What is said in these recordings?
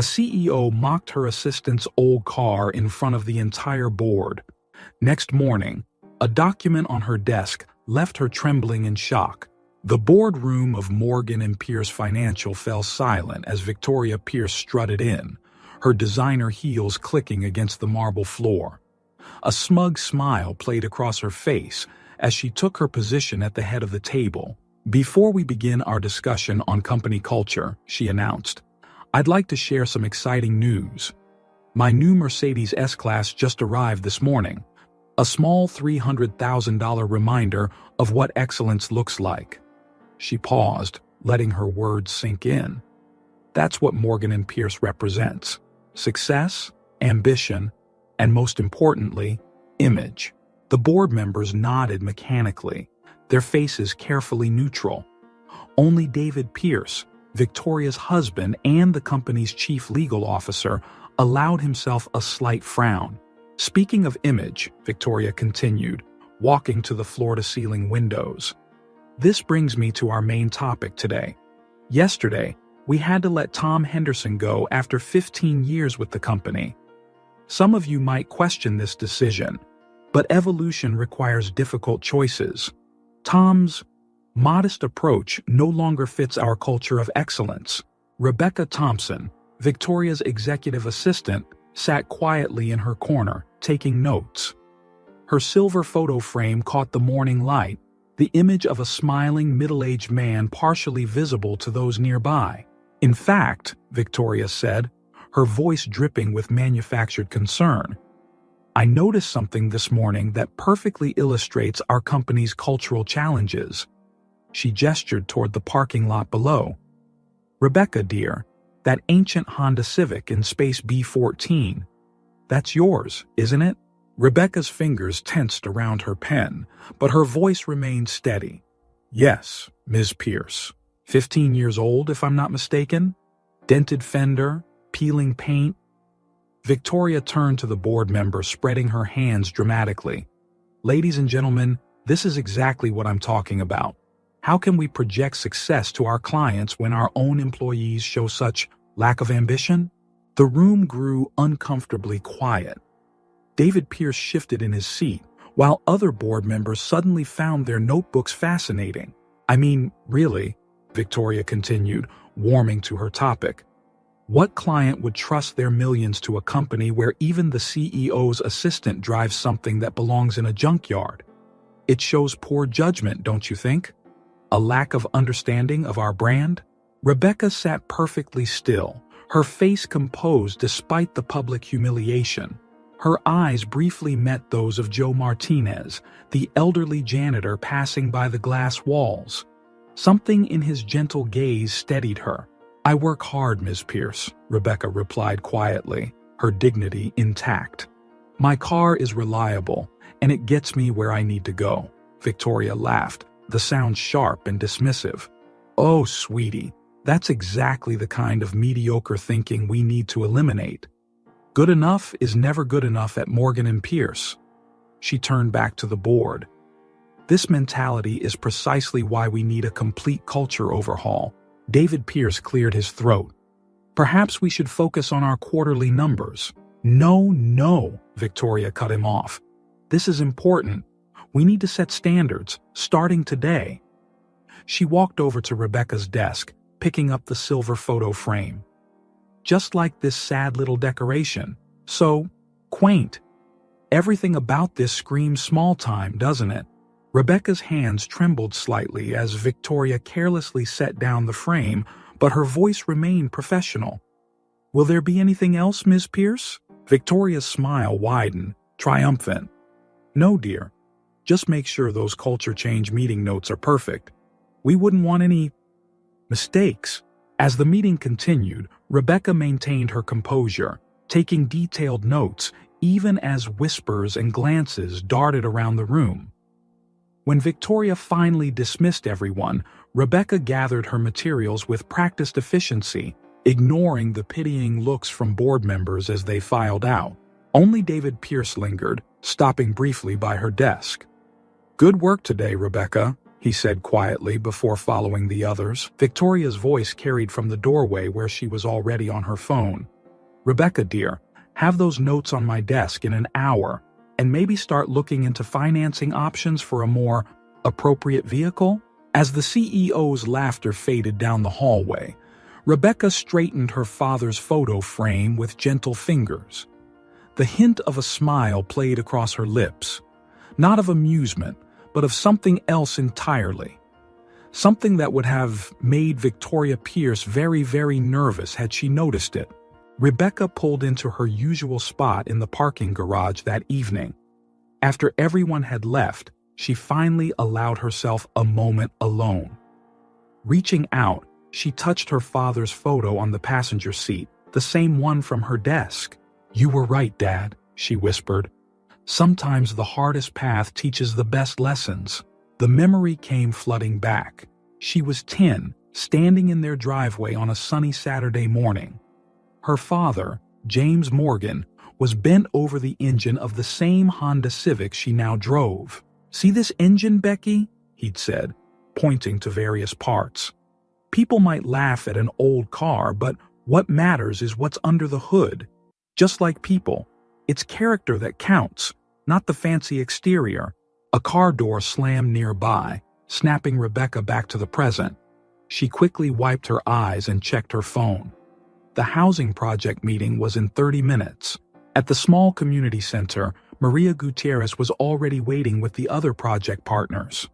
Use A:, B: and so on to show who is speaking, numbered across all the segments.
A: CEO mocked her assistant's old car in front of the entire board. Next morning, a document on her desk left her trembling in shock. The boardroom of Morgan & Pierce Financial fell silent as Victoria Pierce strutted in, her designer heels clicking against the marble floor. A smug smile played across her face as she took her position at the head of the table. "Before we begin our discussion on company culture," she announced, "I'd like to share some exciting news. My new Mercedes S-Class just arrived this morning. A small $300,000 reminder of what excellence looks like." She paused, letting her words sink in. That's what Morgan & Pierce represents: success, ambition, and most importantly, image. The board members nodded mechanically, their faces carefully neutral. Only David Pierce, Victoria's husband and the company's chief legal officer, allowed himself a slight frown. "Speaking of image," Victoria continued, walking to the floor-to-ceiling windows, "this brings me to our main topic today. Yesterday, we had to let Tom Henderson go after 15 years with the company. Some of you might question this decision, but evolution requires difficult choices. Tom's modest approach no longer fits our culture of excellence." Rebecca Thompson, Victoria's executive assistant, sat quietly in her corner, taking notes. Her silver photo frame caught the morning light, the image of a smiling middle-aged man partially visible to those nearby. "In fact," Victoria said, her voice dripping with manufactured concern, "I noticed something this morning that perfectly illustrates our company's cultural challenges." She gestured toward the parking lot below. "Rebecca, dear, that ancient Honda Civic in space B14. That's yours, isn't it?" Rebecca's fingers tensed around her pen, but her voice remained steady. "Yes, Ms. Pierce. 15 years old, if I'm not mistaken. Dented fender, peeling paint." Victoria turned to the board member, spreading her hands dramatically. "Ladies and gentlemen, this is exactly what I'm talking about. How can we project success to our clients when our own employees show such lack of ambition?" The room grew uncomfortably quiet. David Pierce shifted in his seat, while other board members suddenly found their notebooks fascinating. "I mean, really," Victoria continued, warming to her topic, "what client would trust their millions to a company where even the CEO's assistant drives something that belongs in a junkyard? It shows poor judgment, don't you think? A lack of understanding of our brand?" Rebecca sat perfectly still, her face composed despite the public humiliation. Her eyes briefly met those of Joe Martinez, the elderly janitor passing by the glass walls. Something in his gentle gaze steadied her. "I work hard, Ms. Pierce," Rebecca replied quietly, her dignity intact. "My car is reliable, and it gets me where I need to go." Victoria laughed, the sound sharp and dismissive. "Oh, sweetie, that's exactly the kind of mediocre thinking we need to eliminate. Good enough is never good enough at Morgan & Pierce." She turned back to the board. "This mentality is precisely why we need a complete culture overhaul." David Pierce cleared his throat. "Perhaps we should focus on our quarterly numbers." No, Victoria cut him off. "This is important. We need to set standards, starting today." She walked over to Rebecca's desk, picking up the silver photo frame. "Just like this sad little decoration. So quaint. Everything about this screams small time, doesn't it?" Rebecca's hands trembled slightly as Victoria carelessly set down the frame, but her voice remained professional. "Will there be anything else, Ms. Pierce?" Victoria's smile widened, triumphant. "No, dear. Just make sure those culture change meeting notes are perfect. We wouldn't want any mistakes." As the meeting continued, Rebecca maintained her composure, taking detailed notes even as whispers and glances darted around the room. When Victoria finally dismissed everyone, Rebecca gathered her materials with practiced efficiency, ignoring the pitying looks from board members as they filed out. Only David Pierce lingered, stopping briefly by her desk. "Good work today, Rebecca," he said quietly before following the others. Victoria's voice carried from the doorway where she was already on her phone. "Rebecca, dear, have those notes on my desk in an hour and maybe start looking into financing options for a more appropriate vehicle?" As the CEO's laughter faded down the hallway, Rebecca straightened her father's photo frame with gentle fingers. The hint of a smile played across her lips, not of amusement, but of something else entirely. Something that would have made Victoria Pierce very, very nervous had she noticed it. Rebecca pulled into her usual spot in the parking garage that evening. After everyone had left, she finally allowed herself a moment alone. Reaching out, she touched her father's photo on the passenger seat, the same one from her desk. "You were right, Dad," she whispered. "Sometimes the hardest path teaches the best lessons." The memory came flooding back. She was 10, standing in their driveway on a sunny Saturday morning. Her father, James Morgan, was bent over the engine of the same Honda Civic she now drove. "See this engine, Becky?" he'd said, pointing to various parts. "People might laugh at an old car, but what matters is what's under the hood. Just like people, it's character that counts, not the fancy exterior." A car door slammed nearby, snapping Rebecca back to the present. She quickly wiped her eyes and checked her phone. The housing project meeting was in 30 minutes. At the small community center, Maria Gutierrez was already waiting with the other project partners.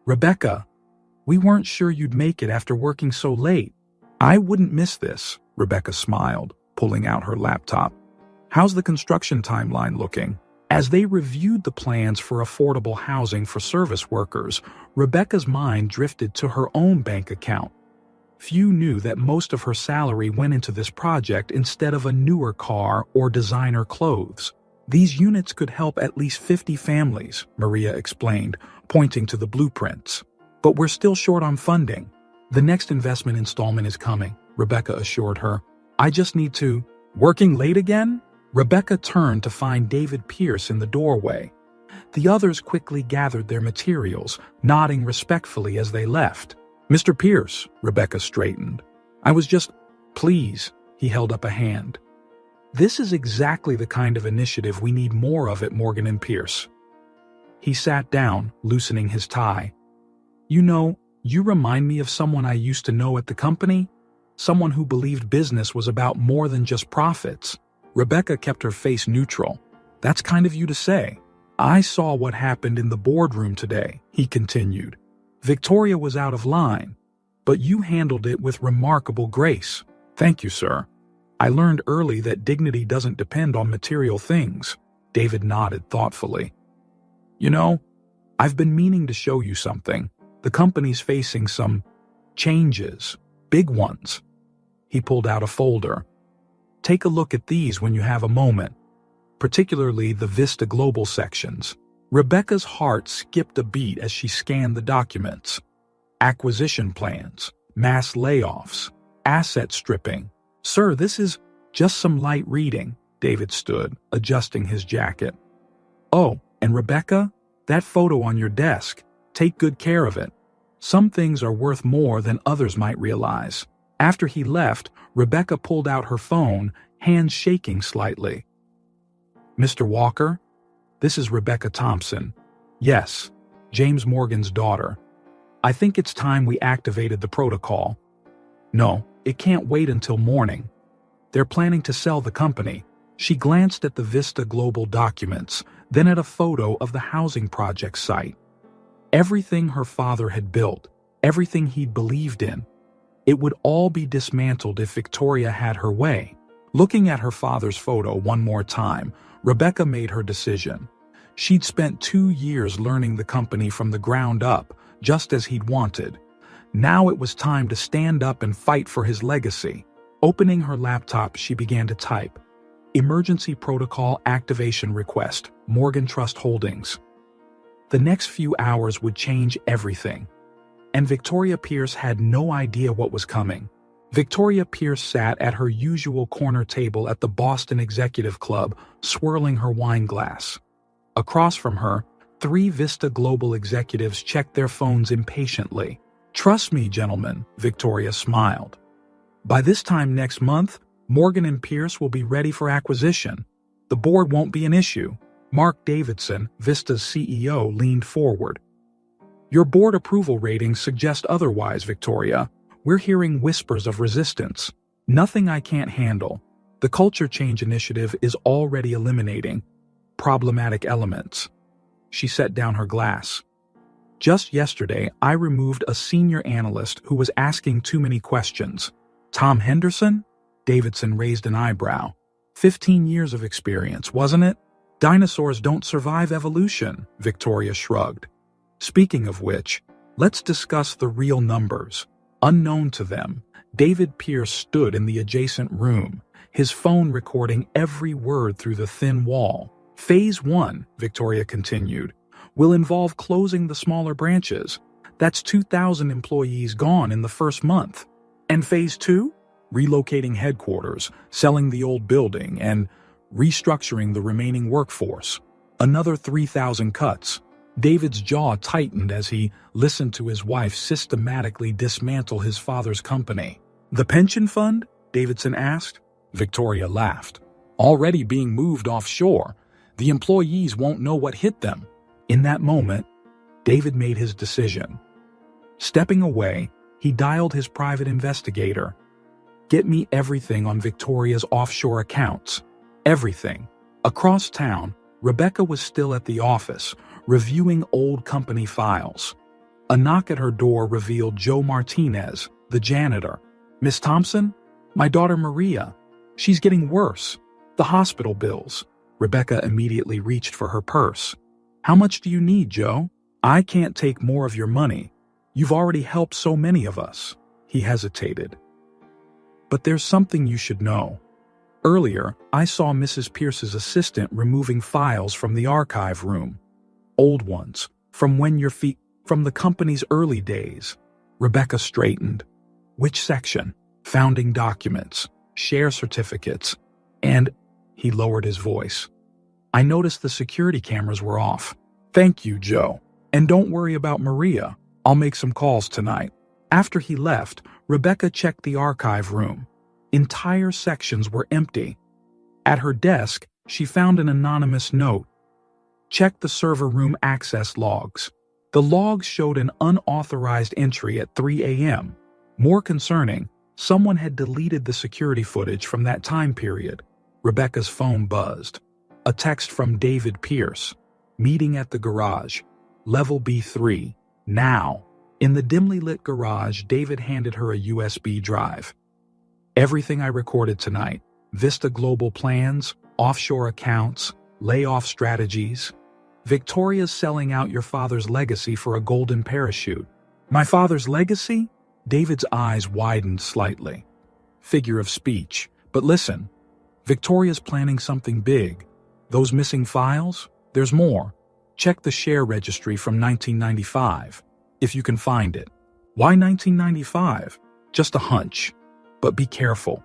A: "Rebecca, we weren't sure you'd make it after working so late." "I wouldn't miss this," Rebecca smiled, pulling out her laptop. "How's the construction timeline looking?" As they reviewed the plans for affordable housing for service workers, Rebecca's mind drifted to her own bank account. Few knew that most of her salary went into this project instead of a newer car or designer clothes. "These units could help at least 50 families," Maria explained, pointing to the blueprints. "But we're still short on funding." "The next investment installment is coming," Rebecca assured her. "I just need to—" "Working late again?" Rebecca turned to find David Pierce in the doorway. The others quickly gathered their materials, nodding respectfully as they left. "Mr. Pierce," Rebecca straightened. "I was just—" "Please," he held up a hand. "This is exactly the kind of initiative we need more of at Morgan & Pierce." He sat down, loosening his tie. "You know, you remind me of someone I used to know at the company. Someone who believed business was about more than just profits." Rebecca kept her face neutral. "That's kind of you to say." "I saw what happened in the boardroom today," he continued. "Victoria was out of line, but you handled it with remarkable grace." "Thank you, sir. I learned early that dignity doesn't depend on material things." David nodded thoughtfully. "You know, I've been meaning to show you something. The company's facing some changes, big ones." He pulled out a folder. "Take a look at these when you have a moment, particularly the Vista Global sections." Rebecca's heart skipped a beat as she scanned the documents. Acquisition plans, mass layoffs, asset stripping. "Sir, this is just some light reading." David stood, adjusting his jacket. "Oh, and Rebecca, that photo on your desk, take good care of it. Some things are worth more than others might realize." After he left, Rebecca pulled out her phone, hands shaking slightly. "Mr. Walker, this is Rebecca Thompson. Yes, James Morgan's daughter. I think it's time we activated the protocol. No, it can't wait until morning. They're planning to sell the company." She glanced at the Vista Global documents, then at a photo of the housing project site. Everything her father had built, everything he'd believed in, it would all be dismantled if Victoria had her way. Looking at her father's photo one more time, Rebecca made her decision. She'd spent 2 years learning the company from the ground up, just as he'd wanted. Now it was time to stand up and fight for his legacy. Opening her laptop, she began to type, "Emergency Protocol Activation Request, Morgan Trust Holdings." The next few hours would change everything. And Victoria Pierce had no idea what was coming. Victoria Pierce sat at her usual corner table at the Boston Executive Club, swirling her wine glass. Across from her, 3 Vista Global executives checked their phones impatiently. "Trust me, gentlemen," Victoria smiled. "By this time next month, Morgan and Pierce will be ready for acquisition. The board won't be an issue. Mark Davidson, Vista's CEO, leaned forward. Your board approval ratings suggest otherwise, Victoria. We're hearing whispers of resistance. Nothing I can't handle. The culture change initiative is already eliminating problematic elements. She set down her glass. Just yesterday, I removed a senior analyst who was asking too many questions. Tom Henderson? Davidson raised an eyebrow. 15 years of experience, wasn't it? Dinosaurs don't survive evolution, Victoria shrugged. Speaking of which, let's discuss the real numbers. Unknown to them, David Pierce stood in the adjacent room, his phone recording every word through the thin wall. Phase 1, Victoria continued, will involve closing the smaller branches. That's 2,000 employees gone in the first month. And Phase 2? Relocating headquarters, selling the old building, and restructuring the remaining workforce. Another 3,000 cuts. David's jaw tightened as he listened to his wife systematically dismantle his father's company. The pension fund? Davidson asked. Victoria laughed. Already being moved offshore. The employees won't know what hit them. In that moment, David made his decision. Stepping away, he dialed his private investigator. Get me everything on Victoria's offshore accounts. Everything. Across town, Rebecca was still at the office, reviewing old company files. A knock at her door revealed Joe Martinez, the janitor. Miss Thompson? My daughter Maria. She's getting worse. The hospital bills. Rebecca immediately reached for her purse. How much do you need, Joe? I can't take more of your money. You've already helped so many of us. He hesitated. But there's something you should know. Earlier, I saw Mrs. Pierce's assistant removing files from the archive room. Old ones, from the company's early days. Rebecca straightened. Which section? Founding documents, share certificates, and he lowered his voice. I noticed the security cameras were off. Thank you, Joe. And don't worry about Maria. I'll make some calls tonight. After he left, Rebecca checked the archive room. Entire sections were empty. At her desk, she found an anonymous note. Check the server room access logs. The logs showed an unauthorized entry at 3 a.m. More concerning, someone had deleted the security footage from that time period. Rebecca's phone buzzed. A text from David Pierce. Meeting at the garage. Level B3. Now. In the dimly lit garage, David handed her a USB drive. Everything I recorded tonight. Vista Global plans, offshore accounts, layoff strategies. Victoria's selling out your father's legacy for a golden parachute. My father's legacy? David's eyes widened slightly. Figure of speech. But listen, Victoria's planning something big. Those missing files? There's more. Check the share registry from 1995, if you can find it. Why 1995? Just a hunch. But be careful.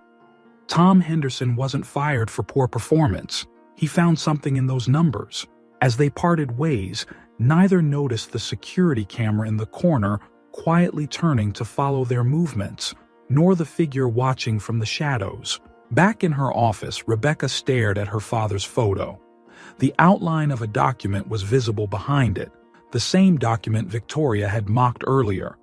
A: Tom Henderson wasn't fired for poor performance. He found something in those numbers. As they parted ways, neither noticed the security camera in the corner quietly turning to follow their movements, nor the figure watching from the shadows. Back in her office, Rebecca stared at her father's photo. The outline of a document was visible behind it, the same document Victoria had mocked earlier.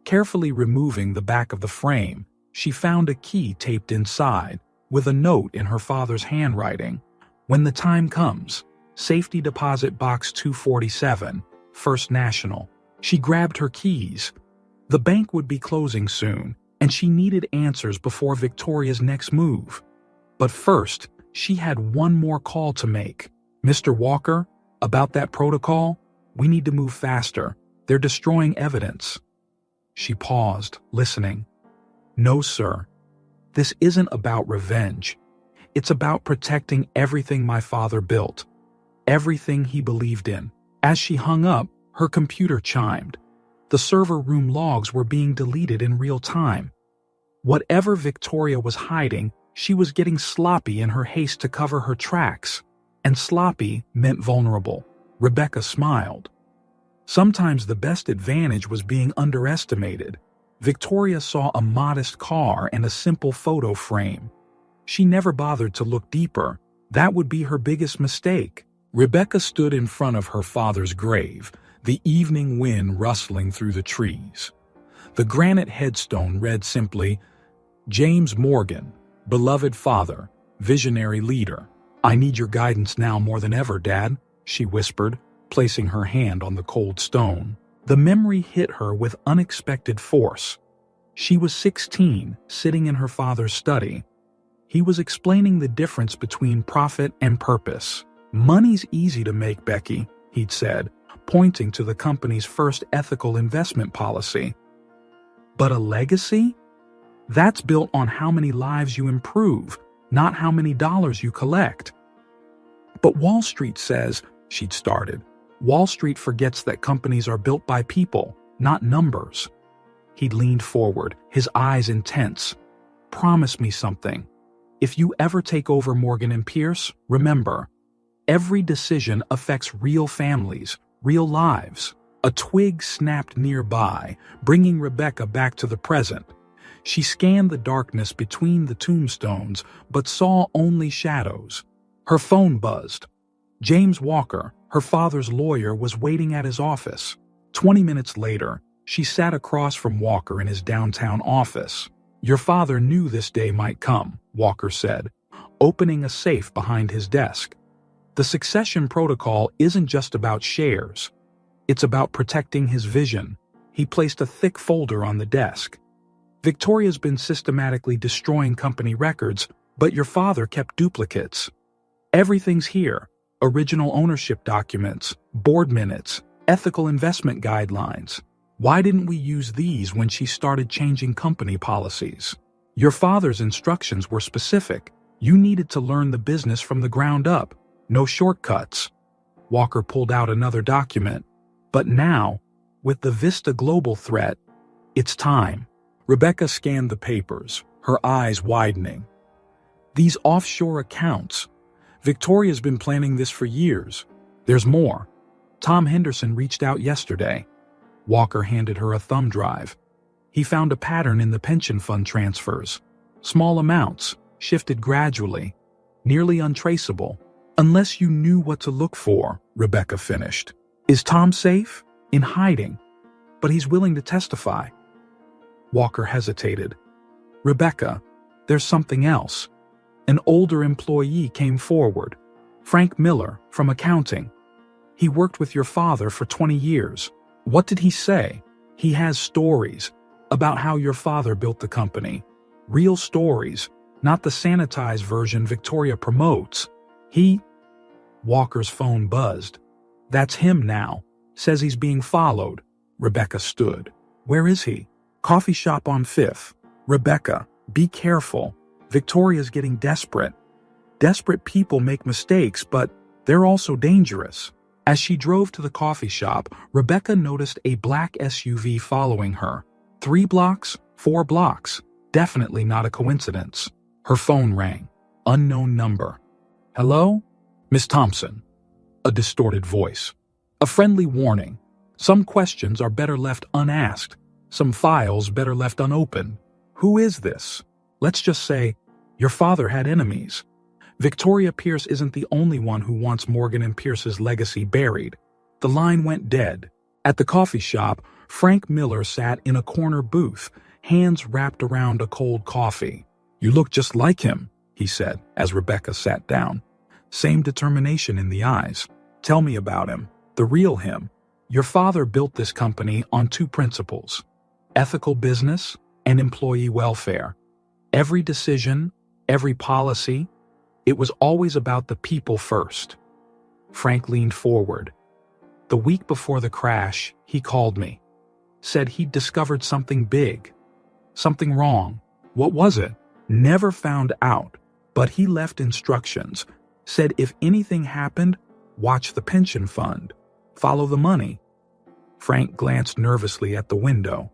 A: Carefully removing the back of the frame, she found a key taped inside, with a note in her father's handwriting. When the time comes, safety deposit box 247, First National. She grabbed her keys. The bank would be closing soon, and she needed answers before Victoria's next move. But first, she had one more call to make. Mr. Walker, about that protocol, we need to move faster. They're destroying evidence. She paused, listening. No, sir. This isn't about revenge. It's about protecting everything my father built. Everything he believed in. As she hung up, her computer chimed. The server room logs were being deleted in real time. Whatever Victoria was hiding, she was getting sloppy in her haste to cover her tracks. And sloppy meant vulnerable. Rebecca smiled. Sometimes the best advantage was being underestimated. Victoria saw a modest car and a simple photo frame. She never bothered to look deeper. That would be her biggest mistake. Rebecca stood in front of her father's grave, the evening wind rustling through the trees. The granite headstone read simply, James Morgan, beloved father, visionary leader. I need your guidance now more than ever, Dad, she whispered, placing her hand on the cold stone. The memory hit her with unexpected force. She was 16, sitting in her father's study. He was explaining the difference between profit and purpose. Money's easy to make, Becky, he'd said, pointing to the company's first ethical investment policy. But a legacy? That's built on how many lives you improve, not how many dollars you collect. But Wall Street says, she'd started. Wall Street forgets that companies are built by people, not numbers. He'd leaned forward, his eyes intense. Promise me something. If you ever take over Morgan & Pierce, remember, every decision affects real families, real lives. A twig snapped nearby, bringing Rebecca back to the present. She scanned the darkness between the tombstones, but saw only shadows. Her phone buzzed. James Walker, her father's lawyer, was waiting at his office. 20 minutes later, she sat across from Walker in his downtown office. Your father knew this day might come, Walker said, opening a safe behind his desk. The succession protocol isn't just about shares. It's about protecting his vision. He placed a thick folder on the desk. Victoria's been systematically destroying company records, but your father kept duplicates. Everything's here. Original ownership documents, board minutes, ethical investment guidelines. Why didn't we use these when she started changing company policies? Your father's instructions were specific. You needed to learn the business from the ground up. No shortcuts. Walker pulled out another document. But now, with the Vista Global threat, it's time. Rebecca scanned the papers, her eyes widening. These offshore accounts. Victoria's been planning this for years. There's more. Tom Henderson reached out yesterday. Walker handed her a thumb drive. He found a pattern in the pension fund transfers. Small amounts, shifted gradually, nearly untraceable. Unless you knew what to look for, Rebecca finished. Is Tom safe? In hiding. But he's willing to testify. Walker hesitated. Rebecca, there's something else. An older employee came forward. Frank Miller, from accounting. He worked with your father for 20 years. What did he say? He has stories about how your father built the company. Real stories, not the sanitized version Victoria promotes. Walker's phone buzzed. That's him now. Says he's being followed. Rebecca stood. Where is he? Coffee shop on 5th. Rebecca, be careful. Victoria's getting desperate. Desperate people make mistakes, but they're also dangerous. As she drove to the coffee shop, Rebecca noticed a black SUV following her. 3 blocks, 4 blocks. Definitely not a coincidence. Her phone rang. Unknown number. Hello? Miss Thompson. A distorted voice. A friendly warning. Some questions are better left unasked. Some files better left unopened. Who is this? Let's just say, your father had enemies. Victoria Pierce isn't the only one who wants Morgan & Pierce's legacy buried. The line went dead. At the coffee shop, Frank Miller sat in a corner booth, hands wrapped around a cold coffee. You look just like him, he said, as Rebecca sat down. Same determination in the eyes. Tell me about him, the real him. Your father built this company on 2 principles: ethical business and employee welfare. Every decision, every policy, it was always about the people first. Frank leaned forward. The week before the crash, he called me. Said he'd discovered something big. Something wrong. What was it? Never found out, but he left instructions. Said if anything happened, watch the pension fund. Follow the money. Frank glanced nervously at the window.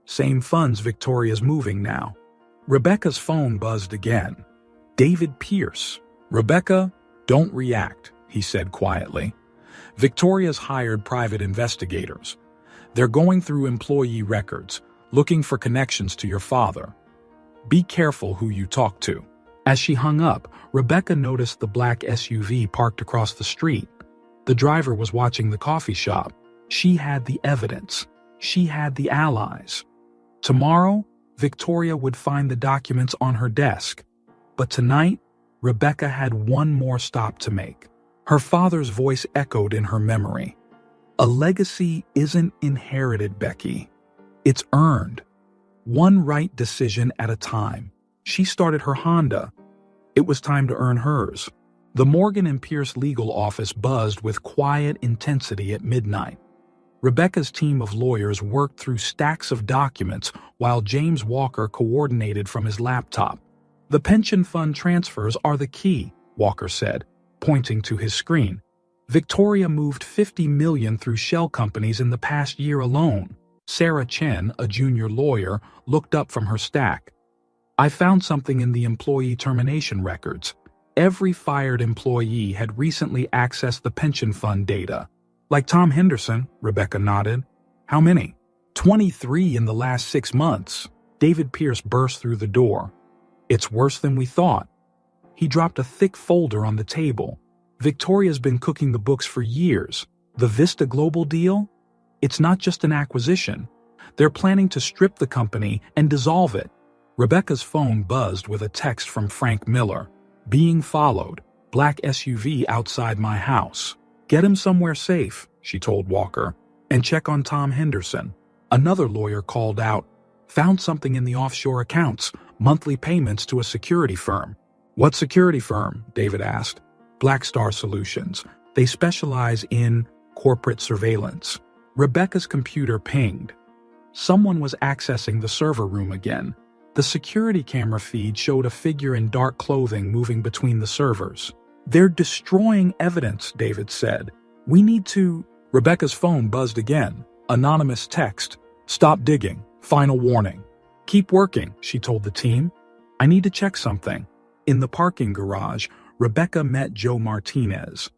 A: Same funds Victoria's moving now. Rebecca's phone buzzed again. David Pierce. Rebecca, don't react, he said quietly. Victoria's hired private investigators. They're going through employee records, looking for connections to your father. Be careful who you talk to. As she hung up, Rebecca noticed the black SUV parked across the street. The driver was watching the coffee shop. She had the evidence. She had the allies. Tomorrow, Victoria would find the documents on her desk. But tonight, Rebecca had one more stop to make. Her father's voice echoed in her memory. A legacy isn't inherited, Becky. It's earned. One right decision at a time. She started her Honda. It was time to earn hers. The Morgan and Pierce legal office buzzed with quiet intensity at midnight. Rebecca's team of lawyers worked through stacks of documents while James Walker coordinated from his laptop. The pension fund transfers are the key, Walker said, pointing to his screen. Victoria moved $50 million through shell companies in the past year alone. Sarah Chen, a junior lawyer, looked up from her stack. I found something in the employee termination records. Every fired employee had recently accessed the pension fund data. Like Tom Henderson, Rebecca nodded. How many? 23 in the last 6 months. David Pierce burst through the door. It's worse than we thought. He dropped a thick folder on the table. Victoria's been cooking the books for years. The Vista Global deal? It's not just an acquisition. They're planning to strip the company and dissolve it. Rebecca's phone buzzed with a text from Frank Miller. Being followed. Black SUV outside my house. Get him somewhere safe, she told Walker, and check on Tom Henderson. Another lawyer called out. Found something in the offshore accounts, monthly payments to a security firm. What security firm? David asked. Black Star Solutions. They specialize in corporate surveillance. Rebecca's computer pinged. Someone was accessing the server room again. The security camera feed showed a figure in dark clothing moving between the servers. They're destroying evidence, David said. We need to... Rebecca's phone buzzed again. Anonymous text. Stop digging. Final warning. Keep working, she told the team. I need to check something. In the parking garage, Rebecca met Joe Martinez.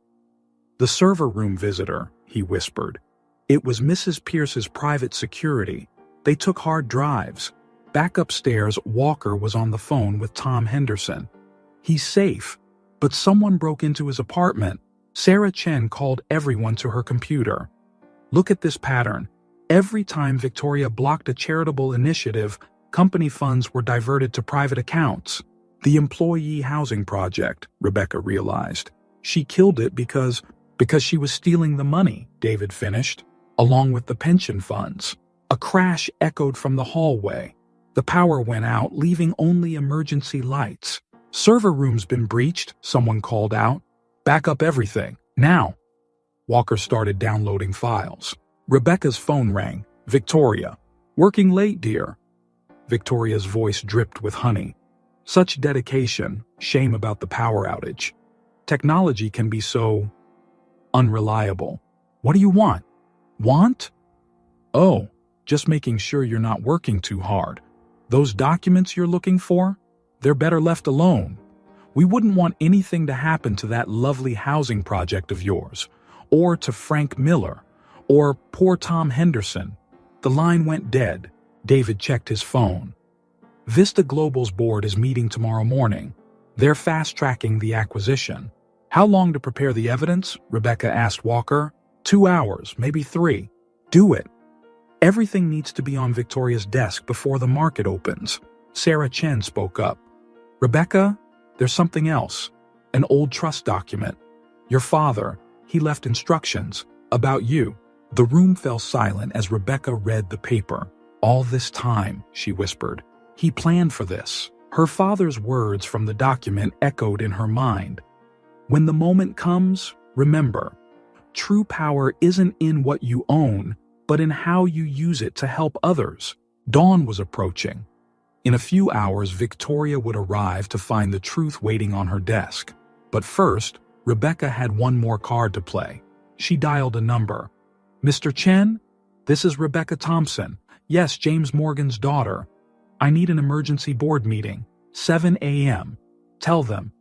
A: The server room visitor, he whispered. It was Mrs. Pierce's private security. They took hard drives. Back upstairs, Walker was on the phone with Tom Henderson. He's safe, but someone broke into his apartment. Sarah Chen called everyone to her computer. Look at this pattern. Every time Victoria blocked a charitable initiative, company funds were diverted to private accounts. The employee housing project, Rebecca realized. She killed it because she was stealing the money, David finished, along with the pension funds. A crash echoed from the hallway. The power went out, leaving only emergency lights. Server room's been breached, someone called out. Back up everything, now. Walker started downloading files. Rebecca's phone rang. Victoria. Working late, dear. Victoria's voice dripped with honey. Such dedication, shame about the power outage. Technology can be so unreliable. What do you want? Want? Oh, just making sure you're not working too hard. Those documents you're looking for? They're better left alone. We wouldn't want anything to happen to that lovely housing project of yours, or to Frank Miller, or poor Tom Henderson. The line went dead. David checked his phone. Vista Global's board is meeting tomorrow morning. They're fast-tracking the acquisition. How long to prepare the evidence? Rebecca asked Walker. 2 hours, maybe 3. Do it. Everything needs to be on Victoria's desk before the market opens. Sarah Chen spoke up. Rebecca, there's something else. An old trust document. Your father, he left instructions about you. The room fell silent as Rebecca read the paper. All this time, she whispered. He planned for this. Her father's words from the document echoed in her mind. When the moment comes, remember, true power isn't in what you own, but in how you use it to help others. Dawn was approaching. In a few hours, Victoria would arrive to find the truth waiting on her desk. But first, Rebecca had one more card to play. She dialed a number. Mr. Chen? This is Rebecca Thompson. Yes, James Morgan's daughter. I need an emergency board meeting. 7 a.m. Tell them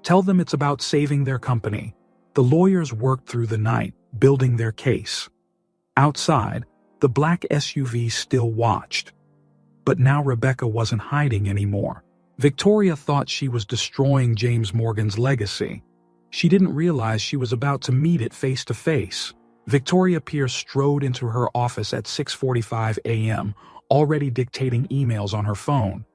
A: it's about saving their company. The lawyers worked through the night, building their case. Outside, the black SUV still watched. But now Rebecca wasn't hiding anymore. Victoria thought she was destroying James Morgan's legacy. She didn't realize she was about to meet it face to face. Victoria Pierce strode into her office at 6:45 a.m., already dictating emails on her phone.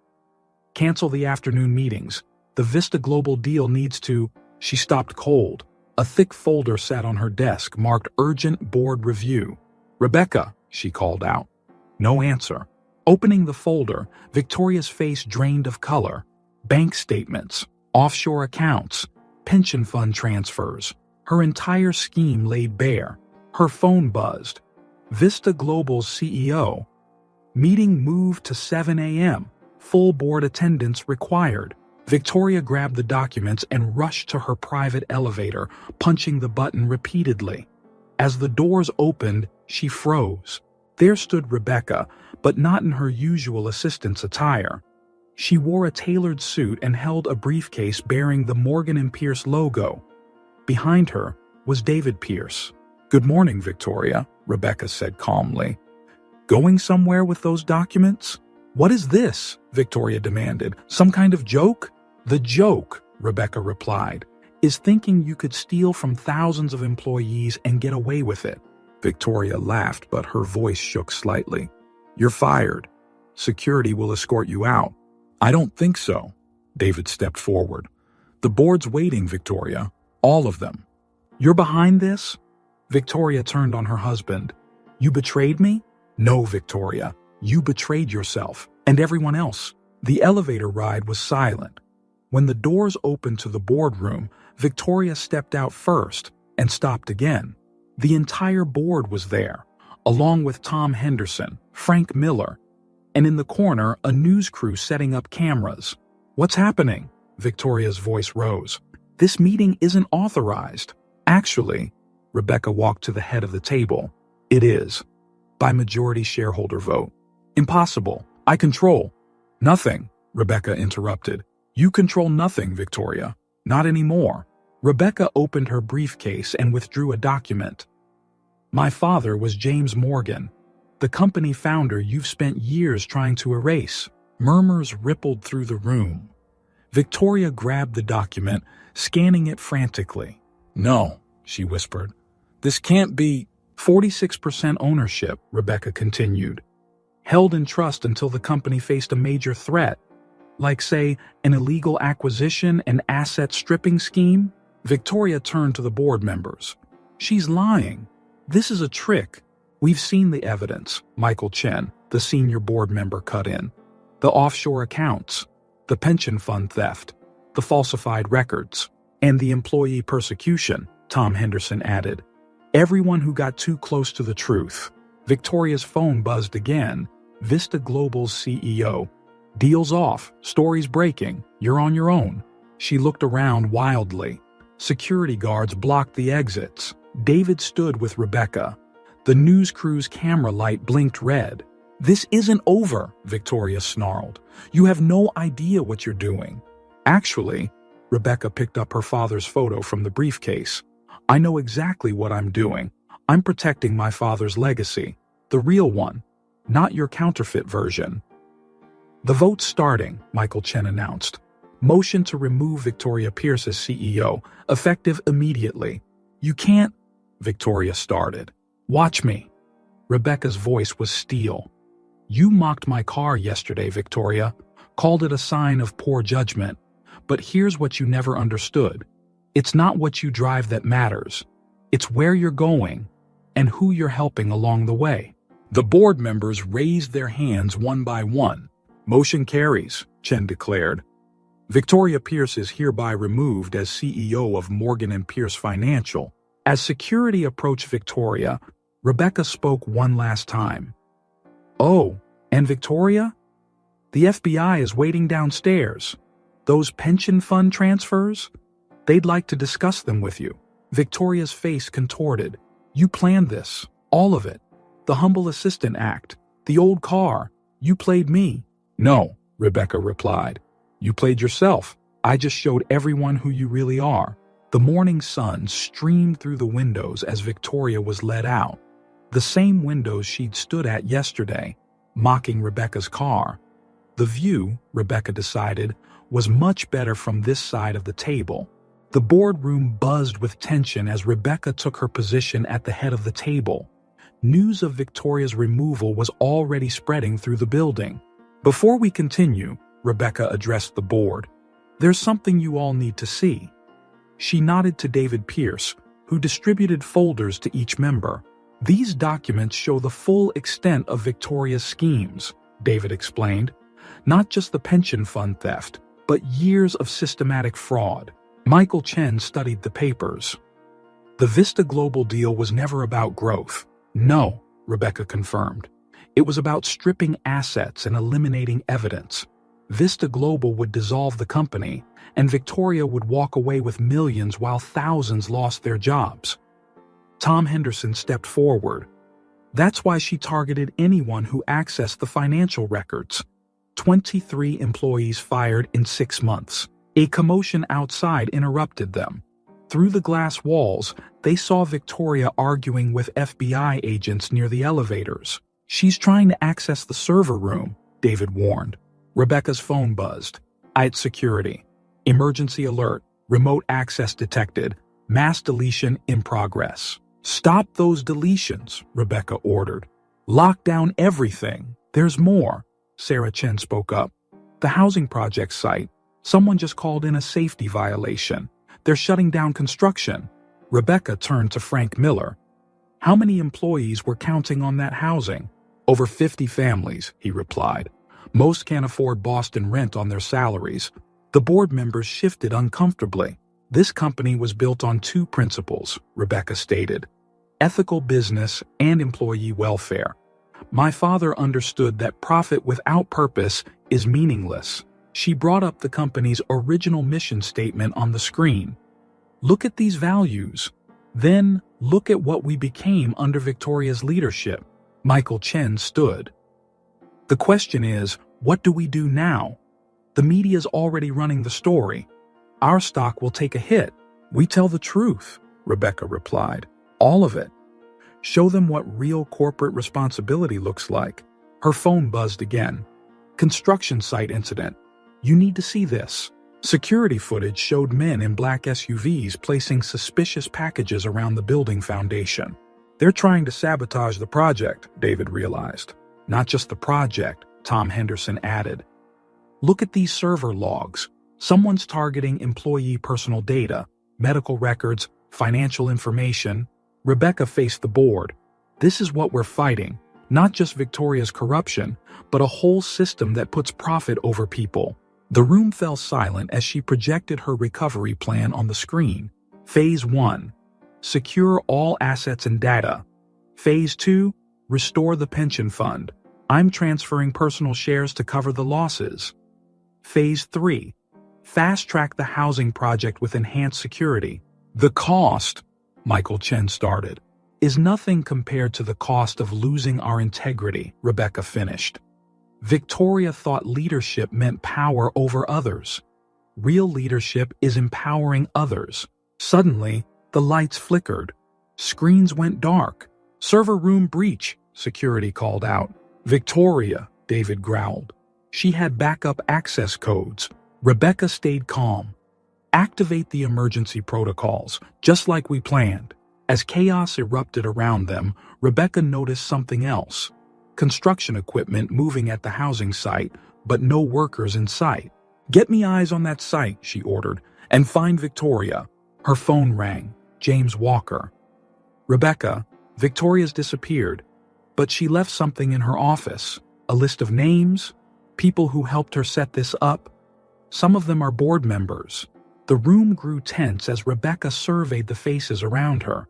A: Cancel the afternoon meetings. The Vista Global deal needs to... She stopped cold. A thick folder sat on her desk marked Urgent Board Review. "Rebecca," she called out. No answer. Opening the folder, Victoria's face drained of color. Bank statements, offshore accounts, pension fund transfers. Her entire scheme laid bare. Her phone buzzed. Vista Global's CEO. Meeting moved to 7 a.m. Full board attendance required. Victoria grabbed the documents and rushed to her private elevator, punching the button repeatedly. As the doors opened, she froze. There stood Rebecca, but not in her usual assistant's attire. She wore a tailored suit and held a briefcase bearing the Morgan & Pierce logo. Behind her was David Pierce. "Good morning, Victoria," Rebecca said calmly. "Going somewhere with those documents?" "What is this?" Victoria demanded. "Some kind of joke?" "The joke," Rebecca replied, "is thinking you could steal from thousands of employees and get away with it." Victoria laughed, but her voice shook slightly. "You're fired. Security will escort you out." "I don't think so." David stepped forward. "The board's waiting, Victoria. All of them." "You're behind this?" Victoria turned on her husband. "You betrayed me?" "No, Victoria. You betrayed yourself and everyone else." The elevator ride was silent. When the doors opened to the boardroom, Victoria stepped out first and stopped again. The entire board was there, along with Tom Henderson, Frank Miller, and in the corner, a news crew setting up cameras. "What's happening?" Victoria's voice rose. "This meeting isn't authorized." "Actually," Rebecca walked to the head of the table, "it is. By majority shareholder vote." "Impossible. I control." "Nothing," Rebecca interrupted. "You control nothing, Victoria. Not anymore." Rebecca opened her briefcase and withdrew a document. "My father was James Morgan, the company founder you've spent years trying to erase." Murmurs rippled through the room. Victoria grabbed the document, scanning it frantically. "No," she whispered. "This can't be." 46% ownership, Rebecca continued. Held in trust until the company faced a major threat. Like, say, an illegal acquisition and asset stripping scheme? Victoria turned to the board members. "She's lying. This is a trick. We've seen the evidence," Michael Chen, the senior board member, cut in. "The offshore accounts, the pension fund theft, the falsified records, and the employee persecution," Tom Henderson added. "Everyone who got too close to the truth." Victoria's phone buzzed again. Vista Global's CEO. "Deal's off. Story's breaking. You're on your own." She looked around wildly. Security guards blocked the exits. David stood with Rebecca. The news crew's camera light blinked red. "This isn't over," Victoria snarled. "You have no idea what you're doing." "Actually," Rebecca picked up her father's photo from the briefcase. "I know exactly what I'm doing. I'm protecting my father's legacy. The real one, not your counterfeit version." "The vote's starting," Michael Chen announced. "Motion to remove Victoria Pierce as CEO, effective immediately." "You can't," Victoria started. "Watch me." Rebecca's voice was steel. "You mocked my car yesterday, Victoria, called it a sign of poor judgment. But here's what you never understood. It's not what you drive that matters. It's where you're going and who you're helping along the way." The board members raised their hands one by one. "Motion carries," Chen declared. "Victoria Pierce is hereby removed as CEO of Morgan & Pierce Financial." As security approached Victoria, Rebecca spoke one last time. "Oh, and Victoria? The FBI is waiting downstairs. Those pension fund transfers? They'd like to discuss them with you." Victoria's face contorted. "You planned this, all of it. The humble assistant act, the old car. You played me." "No," Rebecca replied. "You played yourself. I just showed everyone who you really are." The morning sun streamed through the windows as Victoria was led out. The same windows she'd stood at yesterday, mocking Rebecca's car. The view, Rebecca decided, was much better from this side of the table. The boardroom buzzed with tension as Rebecca took her position at the head of the table. News of Victoria's removal was already spreading through the building. Before we continue, Rebecca addressed the board, there's something you all need to see. She nodded to David Pierce, who distributed folders to each member. These documents show the full extent of Victoria's schemes, David explained. Not just the pension fund theft, but years of systematic fraud. Michael Chen studied the papers. The Vista Global deal was never about growth. No, Rebecca confirmed. It was about stripping assets and eliminating evidence. Vista Global would dissolve the company, and Victoria would walk away with millions while thousands lost their jobs. Tom Henderson stepped forward. That's why she targeted anyone who accessed the financial records. 23 employees fired in 6 months. A commotion outside interrupted them. Through the glass walls, they saw Victoria arguing with FBI agents near the elevators. She's trying to access the server room, David warned. Rebecca's phone buzzed. IT security. Emergency alert. Remote access detected. Mass deletion in progress. Stop those deletions, Rebecca ordered. Lock down everything. There's more. Sarah Chen spoke up. The housing project site. Someone just called in a safety violation. They're shutting down construction. Rebecca turned to Frank Miller. How many employees were counting on that housing? Over 50 families, he replied. Most can't afford Boston rent on their salaries. The board members shifted uncomfortably. This company was built on 2 principles, Rebecca stated. Ethical business and employee welfare. My father understood that profit without purpose is meaningless. She brought up the company's original mission statement on the screen. Look at these values. Then look at what we became under Victoria's leadership. Michael Chen stood. The question is, what do we do now? The media's already running the story. Our stock will take a hit. We tell the truth, Rebecca replied. All of it. Show them what real corporate responsibility looks like. Her phone buzzed again. Construction site incident. You need to see this. Security footage showed men in black SUVs placing suspicious packages around the building foundation. They're trying to sabotage the project, David realized. Not just the project, Tom Henderson added. Look at these server logs. Someone's targeting employee personal data, medical records, financial information. Rebecca faced the board. This is what we're fighting. Not just Victoria's corruption, but a whole system that puts profit over people. The room fell silent as she projected her recovery plan on the screen. Phase 1. Secure all assets and data. Phase 2. Restore the pension fund. I'm transferring personal shares to cover the losses. Phase 3. Fast-track the housing project with enhanced security. The cost, Michael Chen started, is nothing compared to the cost of losing our integrity, Rebecca finished. Victoria thought leadership meant power over others. Real leadership is empowering others. Suddenly, the lights flickered. Screens went dark. Server room breach, security called out. Victoria, David growled. She had backup access codes. Rebecca stayed calm. Activate the emergency protocols, just like we planned. As chaos erupted around them, Rebecca noticed something else. Construction equipment moving at the housing site, but no workers in sight. Get me eyes on that site, she ordered, and find Victoria. Her phone rang. James Walker. Rebecca, Victoria's disappeared, but she left something in her office. A list of names, people who helped her set this up. Some of them are board members. The room grew tense as Rebecca surveyed the faces around her.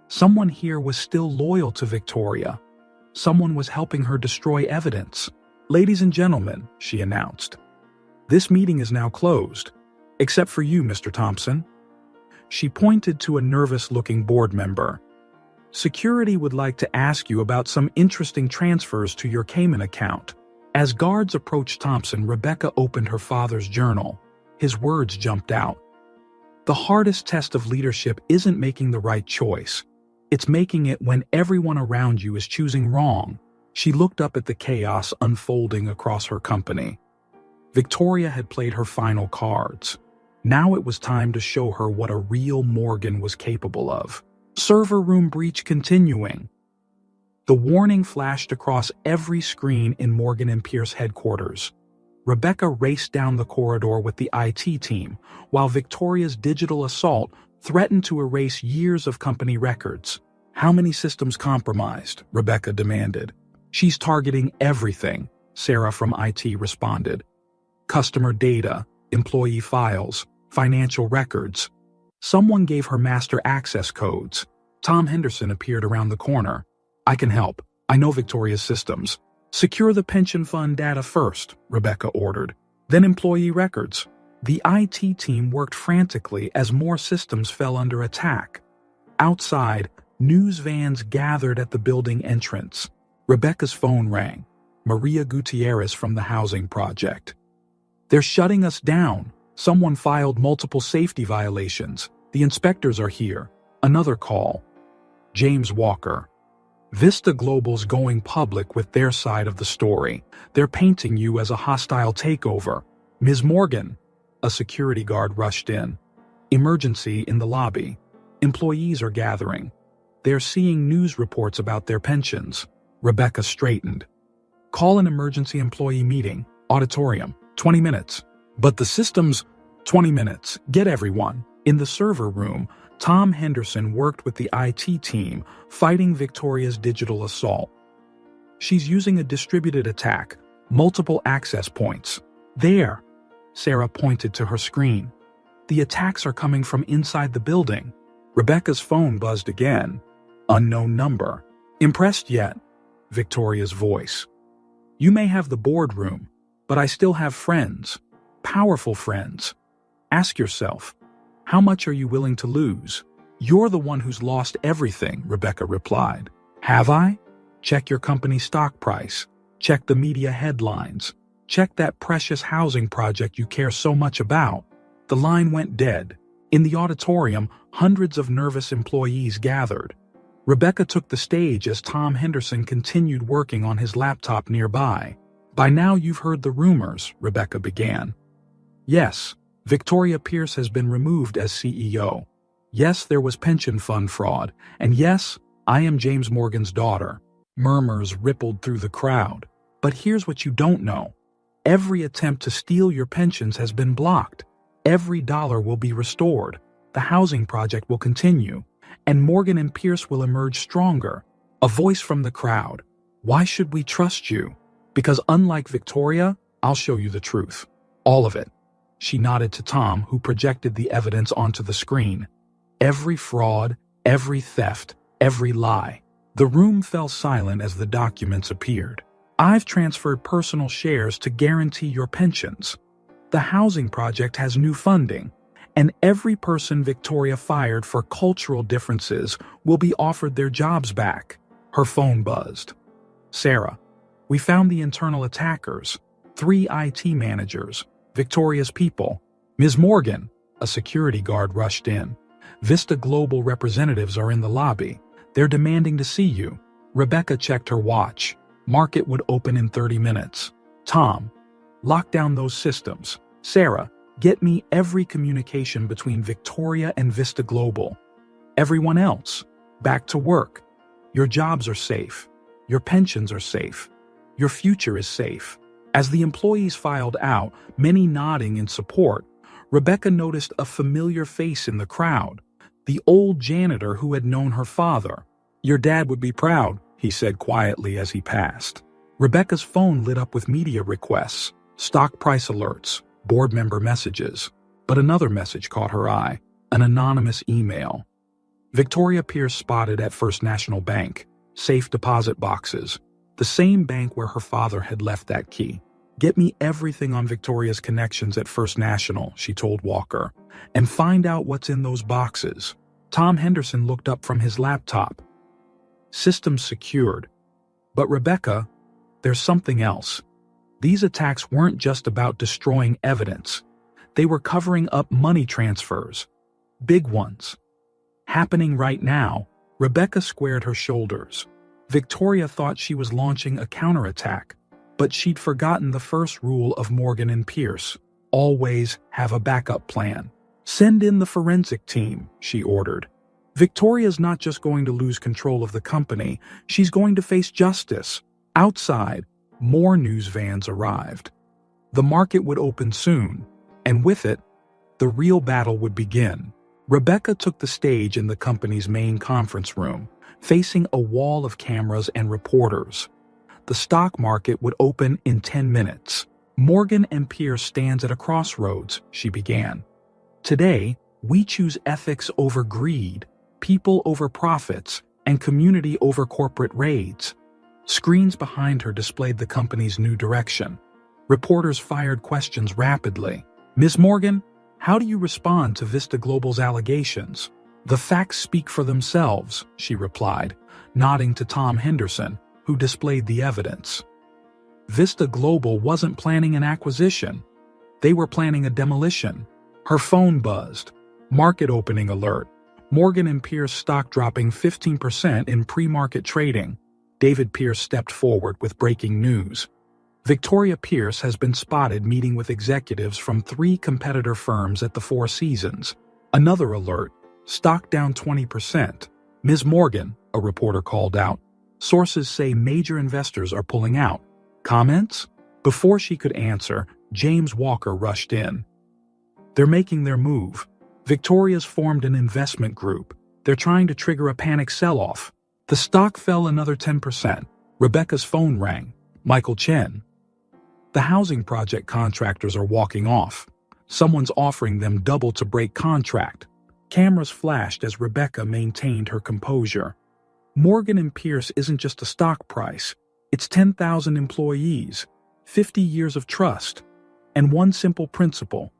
A: Someone here was still loyal to Victoria. Someone was helping her destroy evidence. Ladies and gentlemen, she announced, this meeting is now closed, except for you, Mr. Thompson. She pointed to a nervous-looking board member. Security would like to ask you about some interesting transfers to your Cayman account. As guards approached Thompson, Rebecca opened her father's journal. His words jumped out. The hardest test of leadership isn't making the right choice. It's making it when everyone around you is choosing wrong. She looked up at the chaos unfolding across her company. Victoria had played her final cards. Now it was time to show her what a real Morgan was capable of. Server room breach continuing. The warning flashed across every screen in Morgan and Pierce headquarters. Rebecca raced down the corridor with the IT team, while Victoria's digital assault threatened to erase years of company records. "How many systems compromised?" Rebecca demanded. "She's targeting everything," Sarah from IT responded. "Customer data, employee files, financial records." Someone gave her master access codes. Tom Henderson appeared around the corner. "I can help. I know Victoria's systems." "Secure the pension fund data first," Rebecca ordered. "Then employee records." The IT team worked frantically as more systems fell under attack. Outside, news vans gathered at the building entrance. Rebecca's phone rang. Maria Gutierrez from the housing project. "They're shutting us down. Someone filed multiple safety violations. The inspectors are here." Another call. James Walker. "Vista Global's going public with their side of the story. They're painting you as a hostile takeover." "Ms. Morgan." A security guard rushed in. "Emergency in the lobby. Employees are gathering. They're seeing news reports about their pensions." Rebecca straightened. "Call an emergency employee meeting. Auditorium. 20 minutes. But the systems, 20 minutes. Get everyone." In the server room, Tom Henderson worked with the IT team, fighting Victoria's digital assault. "She's using a distributed attack, multiple access points." "There," Sarah pointed to her screen. "The attacks are coming from inside the building." Rebecca's phone buzzed again. Unknown number. "Impressed yet?" Victoria's voice. "You may have the boardroom, but I still have friends. Powerful friends. Ask yourself, how much are you willing to lose?" "You're the one who's lost everything," Rebecca replied. "Have I? Check your company's stock price. Check the media headlines. Check that precious housing project you care so much about." The line went dead. In the auditorium, hundreds of nervous employees gathered. Rebecca took the stage as Tom Henderson continued working on his laptop nearby. "By now you've heard the rumors," Rebecca began. "Yes, Victoria Pierce has been removed as CEO. Yes, there was pension fund fraud. And yes, I am James Morgan's daughter." Murmurs rippled through the crowd. "But here's what you don't know. Every attempt to steal your pensions has been blocked. Every dollar will be restored. The housing project will continue. And Morgan and Pierce will emerge stronger." A voice from the crowd. "Why should we trust you?" "Because unlike Victoria, I'll show you the truth. All of it." She nodded to Tom, who projected the evidence onto the screen. Every fraud, every theft, every lie. The room fell silent as the documents appeared. "I've transferred personal shares to guarantee your pensions. The housing project has new funding. And every person Victoria fired for cultural differences will be offered their jobs back." Her phone buzzed. "Sarah, we found the internal attackers. 3 IT managers. Victoria's people." "Ms. Morgan," a security guard rushed in. "Vista Global representatives are in the lobby. They're demanding to see you." Rebecca checked her watch. Market would open in 30 minutes. "Tom, lock down those systems. Sarah, get me every communication between Victoria and Vista Global. Everyone else, back to work. Your jobs are safe. Your pensions are safe. Your future is safe." As the employees filed out, many nodding in support, Rebecca noticed a familiar face in the crowd. The old janitor who had known her father. "Your dad would be proud," he said quietly as he passed. Rebecca's phone lit up with media requests, stock price alerts, board member messages. But another message caught her eye, an anonymous email. "Victoria Pierce spotted at First National Bank. Safe deposit boxes. The same bank where her father had left that key. Get me everything on Victoria's connections at First National," she told Walker, "and find out what's in those boxes." Tom Henderson looked up from his laptop. "Systems secured. But Rebecca, there's something else. These attacks weren't just about destroying evidence. They were covering up money transfers. Big ones. Happening right now." Rebecca squared her shoulders. Victoria thought she was launching a counterattack. But she'd forgotten the first rule of Morgan and Pierce: always have a backup plan. Send in the forensic team, she ordered. Victoria's not just going to lose control of the company, she's going to face justice. Outside, more news vans arrived. The market would open soon, and with it, the real battle would begin. Rebecca took the stage in the company's main conference room, facing a wall of cameras and reporters. The stock market would open in 10 minutes. Morgan and Pierce stands at a crossroads, she began. Today, we choose ethics over greed, people over profits, and community over corporate raids. Screens behind her displayed the company's new direction. Reporters fired questions rapidly. Ms. Morgan, how do you respond to Vista Global's allegations? The facts speak for themselves, she replied, nodding to Tom Henderson, who displayed the evidence. Vista Global wasn't planning an acquisition. They were planning a demolition. Her phone buzzed. Market opening alert. Morgan and Pierce stock dropping 15% in pre-market trading. David Pierce stepped forward with breaking news. Victoria Pierce has been spotted meeting with executives from 3 competitor firms at the Four Seasons. Another alert. Stock down 20%. Ms. Morgan, a reporter called out. Sources say major investors are pulling out. Comments? Before she could answer, James Walker rushed in. They're making their move. Victoria's formed an investment group. They're trying to trigger a panic sell-off. The stock fell another 10%. Rebecca's phone rang. Michael Chen. The housing project contractors are walking off. Someone's offering them double to break contract. Cameras flashed as Rebecca maintained her composure. Morgan and Pierce isn't just a stock price. It's 10,000 employees, 50 years of trust, and one simple principle: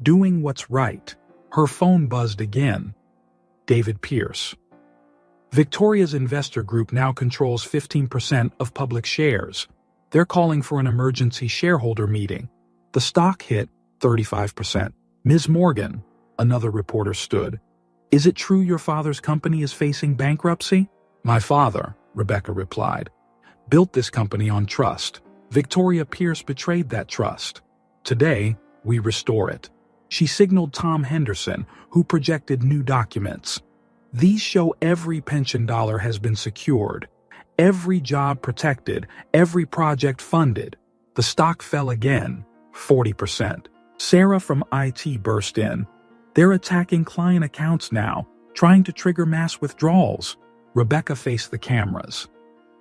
A: doing what's right. Her phone buzzed again. David Pierce. Victoria's investor group now controls 15% of public shares. They're calling for an emergency shareholder meeting. The stock hit 35%. Ms. Morgan, another reporter stood. Is it true your father's company is facing bankruptcy? My father, Rebecca replied, built this company on trust. Victoria Pierce betrayed that trust. Today, we restore it. She signaled Tom Henderson, who projected new documents. These show every pension dollar has been secured, every job protected, every project funded. The stock fell again, 40%. Sarah from IT burst in. They're attacking client accounts now, trying to trigger mass withdrawals. Rebecca faced the cameras.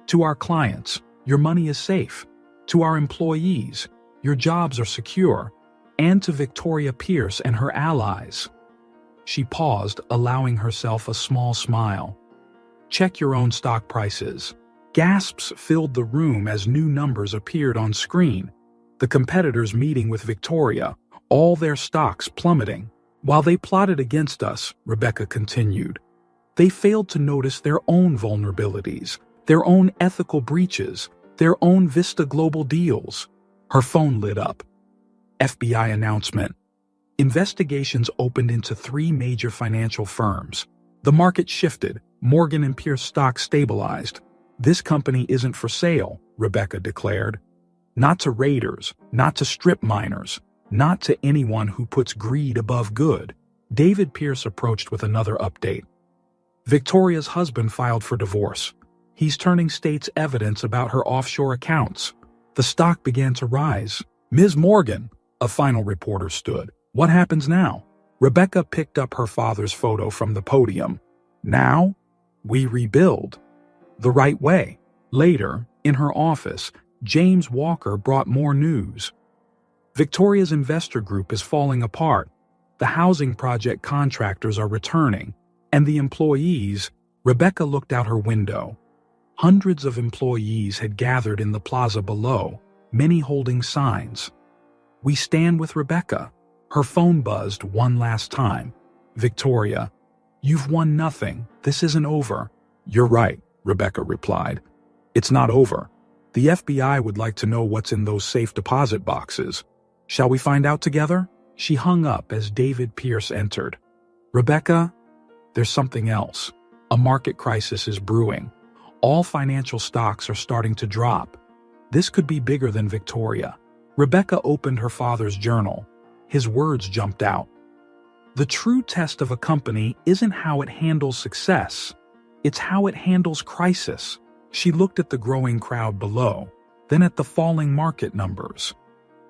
A: To our clients, your money is safe. To our employees, your jobs are secure. And to Victoria Pierce and her allies. She paused, allowing herself a small smile. Check your own stock prices. Gasps filled the room as new numbers appeared on screen. The competitors meeting with Victoria, all their stocks plummeting. While they plotted against us, Rebecca continued, they failed to notice their own vulnerabilities, their own ethical breaches, their own Vista Global deals. Her phone lit up. FBI announcement. Investigations opened into 3 major financial firms. The market shifted. Morgan and Pierce stock stabilized. This company isn't for sale, Rebecca declared. Not to raiders, not to strip miners, not to anyone who puts greed above good. David Pierce approached with another update. Victoria's husband filed for divorce. He's turning state's evidence about her offshore accounts. The stock began to rise. Ms. Morgan, a final reporter stood. What happens now? Rebecca picked up her father's photo from the podium. Now, we rebuild. The right way. Later, in her office, James Walker brought more news. Victoria's investor group is falling apart. The housing project contractors are returning. And the employees, Rebecca looked out her window. Hundreds of employees had gathered in the plaza below, many holding signs. We stand with Rebecca. Her phone buzzed one last time. Victoria, you've won nothing. This isn't over. You're right, Rebecca replied. It's not over. The FBI would like to know what's in those safe deposit boxes. Shall we find out together? She hung up as David Pierce entered. Rebecca, there's something else. A market crisis is brewing. All financial stocks are starting to drop. This could be bigger than Victoria. Rebecca opened her father's journal. His words jumped out. The true test of a company isn't how it handles success. It's how it handles crisis. She looked at the growing crowd below, then at the falling market numbers.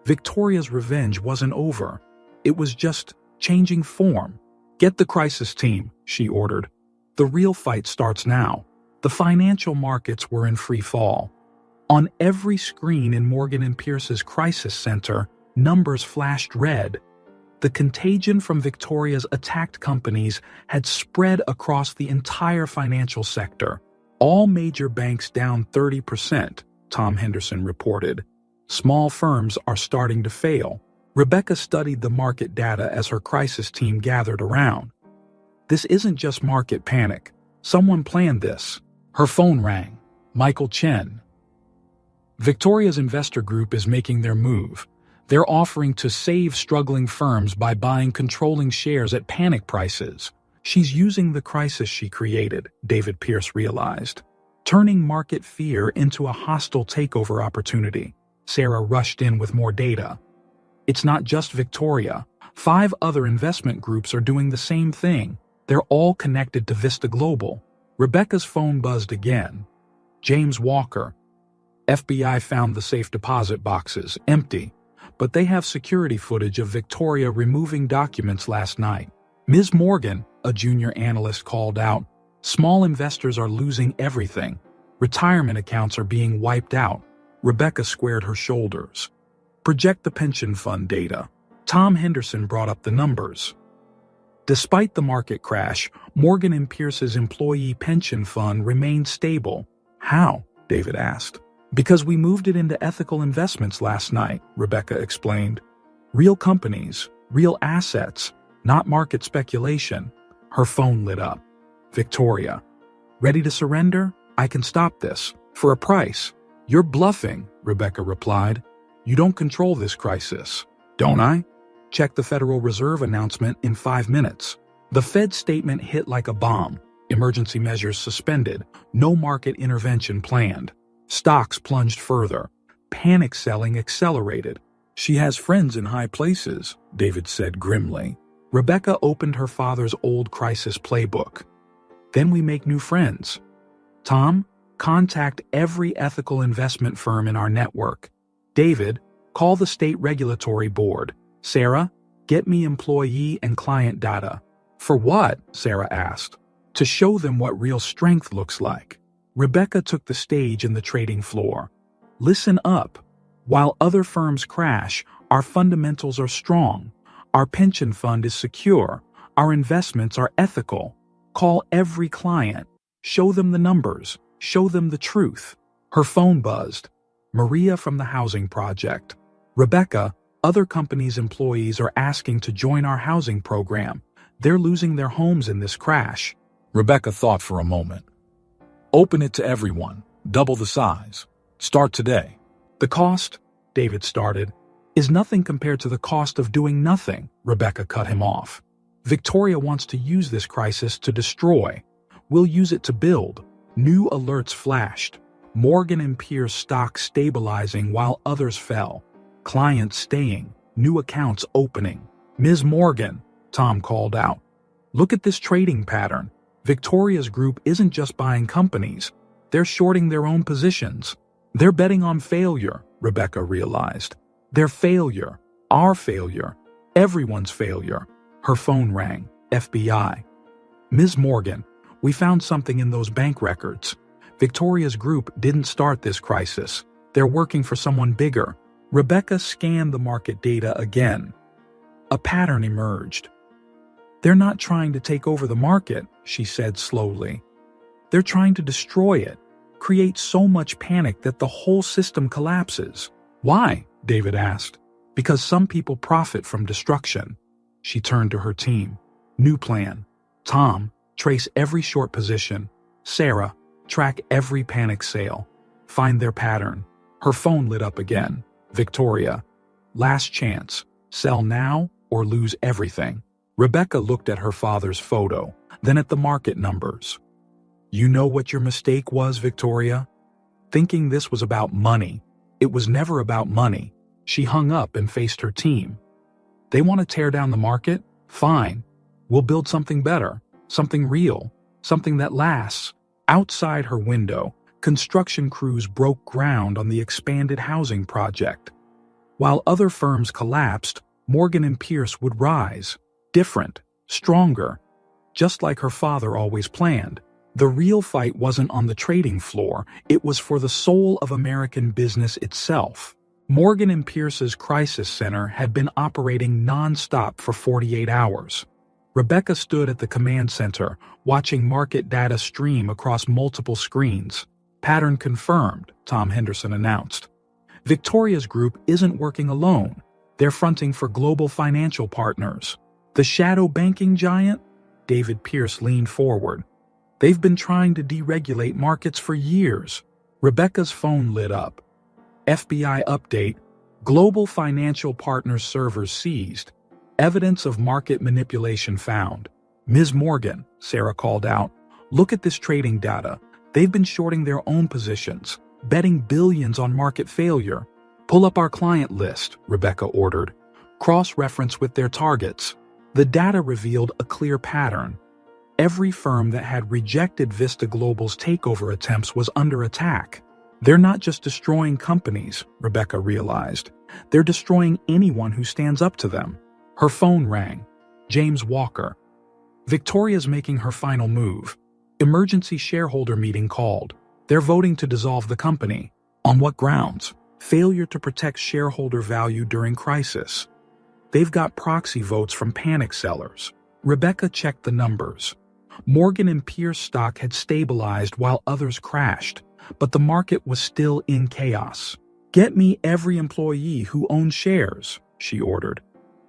A: Victoria's revenge wasn't over. It was just changing form. Get the crisis team, she ordered. The real fight starts now. The financial markets were in free fall. On every screen in Morgan & Pierce's crisis center, numbers flashed red. The contagion from Victoria's attacked companies had spread across the entire financial sector. All major banks down 30%, Tom Henderson reported. Small firms are starting to fail. Rebecca studied the market data as her crisis team gathered around. This isn't just market panic. Someone planned this. Her phone rang. Michael Chen. Victoria's investor group is making their move. They're offering to save struggling firms by buying controlling shares at panic prices. She's using the crisis she created, David Pierce realized, turning market fear into a hostile takeover opportunity. Sarah rushed in with more data. It's not just Victoria. 5 other investment groups are doing the same thing. They're all connected to Vista Global. Rebecca's phone buzzed again. James Walker. FBI found the safe deposit boxes, empty, but they have security footage of Victoria removing documents last night. Ms. Morgan, a junior analyst, called out, "Small investors are losing everything. Retirement accounts are being wiped out." Rebecca squared her shoulders. "Project the pension fund data." Tom Henderson brought up the numbers. Despite the market crash, Morgan & Pierce's employee pension fund remained stable. How? David asked. Because we moved it into ethical investments last night, Rebecca explained. Real companies, real assets, not market speculation. Her phone lit up. Victoria. Ready to surrender? I can stop this. For a price. You're bluffing, Rebecca replied. You don't control this crisis. Don't I? Check the Federal Reserve announcement in 5 minutes. The Fed statement hit like a bomb. Emergency measures suspended. No market intervention planned. Stocks plunged further. Panic selling accelerated. She has friends in high places, David said grimly. Rebecca opened her father's old crisis playbook. Then we make new friends. Tom, contact every ethical investment firm in our network. David, call the state regulatory board. Sarah, get me employee and client data. For what? Sarah asked. To show them what real strength looks like. Rebecca took the stage in the trading floor. Listen up. While other firms crash, our fundamentals are strong. Our pension fund is secure. Our investments are ethical. Call every client. Show them the numbers. Show them the truth. Her phone buzzed. Maria from the housing project. Rebecca, other companies' employees are asking to join our housing program. They're losing their homes in this crash. Rebecca thought for a moment. Open it to everyone. Double the size. Start today. The cost, David started, is nothing compared to the cost of doing nothing, Rebecca cut him off. Victoria wants to use this crisis to destroy. We'll use it to build. New alerts flashed. Morgan & Pierce stock stabilizing while others fell. Clients staying. New accounts opening. Ms. Morgan, Tom called out. Look at this trading pattern. Victoria's group isn't just buying companies. They're shorting their own positions. They're betting on failure, Rebecca realized. Their failure. Our failure. Everyone's failure. Her phone rang. FBI. Ms. Morgan, we found something in those bank records. Victoria's group didn't start this crisis. They're working for someone bigger. Rebecca scanned the market data again. A pattern emerged. They're not trying to take over the market, she said slowly. They're trying to destroy it, create so much panic that the whole system collapses. Why? David asked. Because some people profit from destruction. She turned to her team. New plan. Tom, trace every short position. Sarah, track every panic sale. Find their pattern. Her phone lit up again. Victoria, last chance. Sell now or lose everything. Rebecca looked at her father's photo, then at the market numbers. You know what your mistake was, Victoria? Thinking this was about money. It was never about money. She hung up and faced her team. They want to tear down the market? Fine. We'll build something better, something real, something that lasts. Outside her window, construction crews broke ground on the expanded housing project. While other firms collapsed, Morgan & Pierce would rise, different, stronger, just like her father always planned. The real fight wasn't on the trading floor, it was for the soul of American business itself. Morgan & Pierce's crisis center had been operating non-stop for 48 hours. Rebecca stood at the command center, watching market data stream across multiple screens. Pattern confirmed, Tom Henderson announced. Victoria's group isn't working alone. They're fronting for global financial partners. The shadow banking giant? David Pierce leaned forward. They've been trying to deregulate markets for years. Rebecca's phone lit up. FBI update. Global financial partners servers seized. Evidence of market manipulation found. Ms. Morgan, Sarah called out, look at this trading data. They've been shorting their own positions, betting billions on market failure. Pull up our client list, Rebecca ordered. Cross-reference with their targets. The data revealed a clear pattern. Every firm that had rejected Vista Global's takeover attempts was under attack. They're not just destroying companies, Rebecca realized. They're destroying anyone who stands up to them. Her phone rang. James Walker. Victoria's making her final move. Emergency shareholder meeting called. They're voting to dissolve the company. On what grounds? Failure to protect shareholder value during crisis. They've got proxy votes from panic sellers. Rebecca checked the numbers. Morgan & Pierce stock had stabilized while others crashed, but the market was still in chaos. Get me every employee who owns shares, she ordered.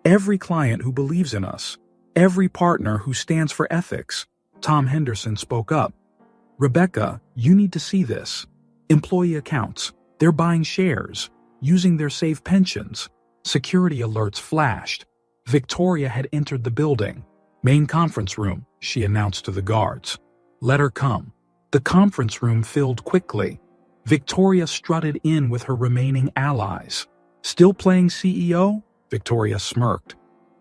A: Every client who believes in us. Every partner who stands for ethics. Tom Henderson spoke up. Rebecca, you need to see this. Employee accounts. They're buying shares, using their saved pensions. Security alerts flashed. Victoria had entered the building. Main conference room, she announced to the guards. Let her come. The conference room filled quickly. Victoria strutted in with her remaining allies. Still playing CEO? Victoria smirked.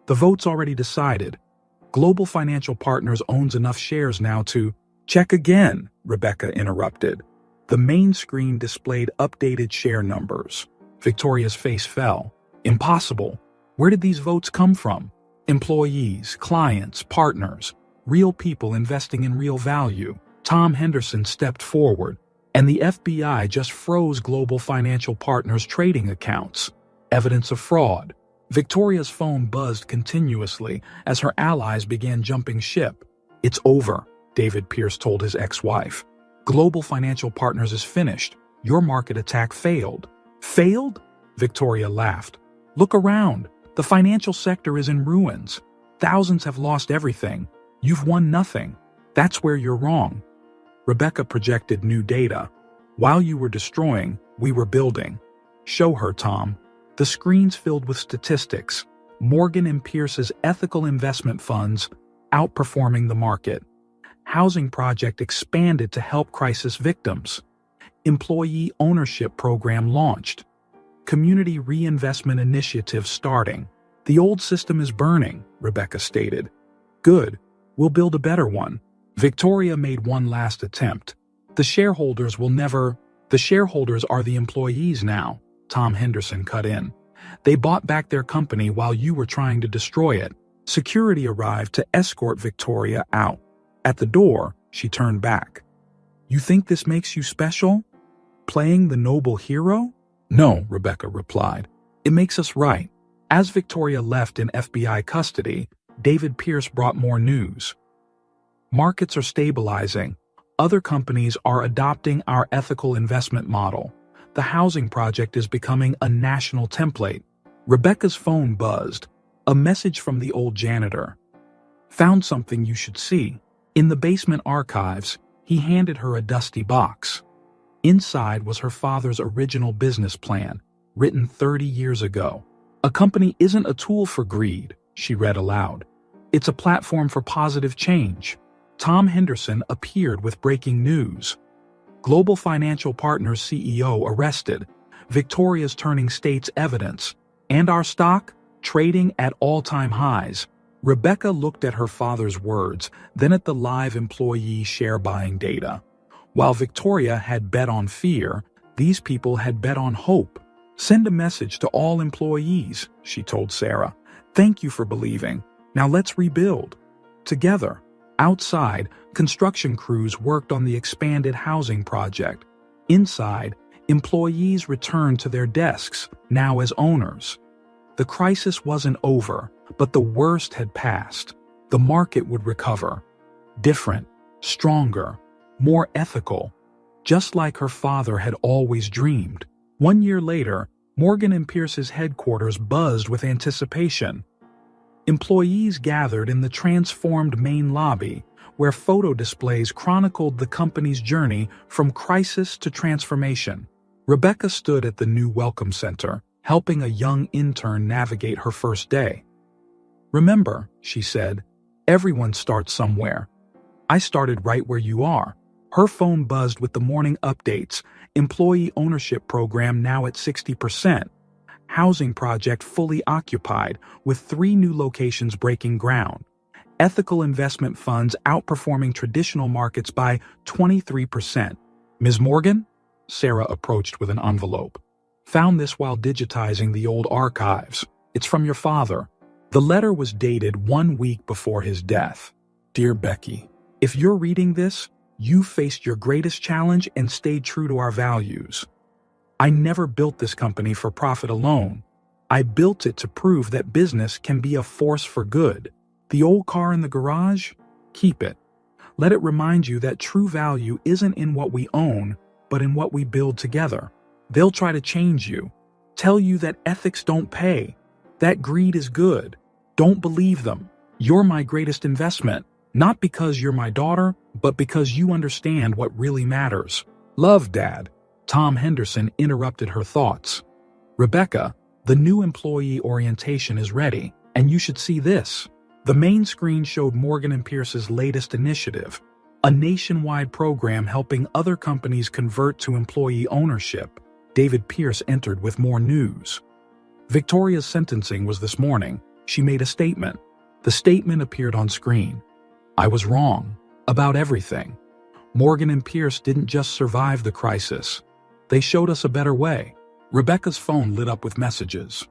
A: The vote's already decided. Global Financial Partners owns enough shares now to— Check again, Rebecca interrupted. The main screen displayed updated share numbers. Victoria's face fell. Impossible. Where did these votes come from? Employees, clients, partners, real people investing in real value. Tom Henderson stepped forward, and the FBI just froze Global Financial Partners trading accounts. Evidence of fraud. Victoria's phone buzzed continuously as her allies began jumping ship. It's over, David Pierce told his ex-wife. Global Financial Partners is finished. Your market attack failed. Failed? Victoria laughed. Look around. The financial sector is in ruins. Thousands have lost everything. You've won nothing. That's where you're wrong. Rebecca projected new data. While you were destroying, we were building. Show her, Tom. The screens filled with statistics. Morgan & Pierce's ethical investment funds outperforming the market. Housing project expanded to help crisis victims. Employee ownership program launched. Community reinvestment initiative starting. The old system is burning, Rebecca stated. Good. We'll build a better one. Victoria made one last attempt. The shareholders are the employees now, Tom Henderson cut in. They bought back their company while you were trying to destroy it. Security arrived to escort Victoria out. At the door, she turned back. You think this makes you special? Playing the noble hero? No, Rebecca replied. It makes us right. As Victoria left in FBI custody, David Pierce brought more news. Markets are stabilizing. Other companies are adopting our ethical investment model. The housing project is becoming a national template. Rebecca's phone buzzed. A message from the old janitor. Found something you should see. In the basement archives, he handed her a dusty box. Inside was her father's original business plan, written 30 years ago. A company isn't a tool for greed, she read aloud. It's a platform for positive change. Tom Henderson appeared with breaking news. Global Financial Partners CEO arrested. Victoria's turning state's evidence, and our stock trading at all-time highs. Rebecca looked at her father's words, then at the live employee share buying data. While Victoria had bet on fear, these people had bet on hope. Send a message to all employees, she told Sarah. Thank you for believing. Now let's rebuild. Together, outside, construction crews worked on the expanded housing project. Inside, employees returned to their desks, now as owners. The crisis wasn't over, but the worst had passed. The market would recover. Different, stronger, more ethical, just like her father had always dreamed. 1 year later, Morgan & Pierce's headquarters buzzed with anticipation. Employees gathered in the transformed main lobby, where photo displays chronicled the company's journey from crisis to transformation. Rebecca stood at the new Welcome Center, helping a young intern navigate her first day. Remember, she said, everyone starts somewhere. I started right where you are. Her phone buzzed with the morning updates. Employee ownership program now at 60%. Housing project fully occupied, with 3 new locations breaking ground. Ethical investment funds outperforming traditional markets by 23%. Ms. Morgan? Sarah approached with an envelope. Found this while digitizing the old archives. It's from your father. The letter was dated 1 week before his death. Dear Becky, if you're reading this, you faced your greatest challenge and stayed true to our values. I never built this company for profit alone. I built it to prove that business can be a force for good. The old car in the garage? Keep it. Let it remind you that true value isn't in what we own, but in what we build together. They'll try to change you, tell you that ethics don't pay, that greed is good. Don't believe them. You're my greatest investment, not because you're my daughter, but because you understand what really matters. Love, Dad. Tom Henderson interrupted her thoughts. Rebecca, the new employee orientation is ready, and you should see this. The main screen showed Morgan & Pierce's latest initiative, a nationwide program helping other companies convert to employee ownership. David Pierce entered with more news. Victoria's sentencing was this morning. She made a statement. The statement appeared on screen. I was wrong about everything. Morgan & Pierce didn't just survive the crisis. They showed us a better way. Rebecca's phone lit up with messages.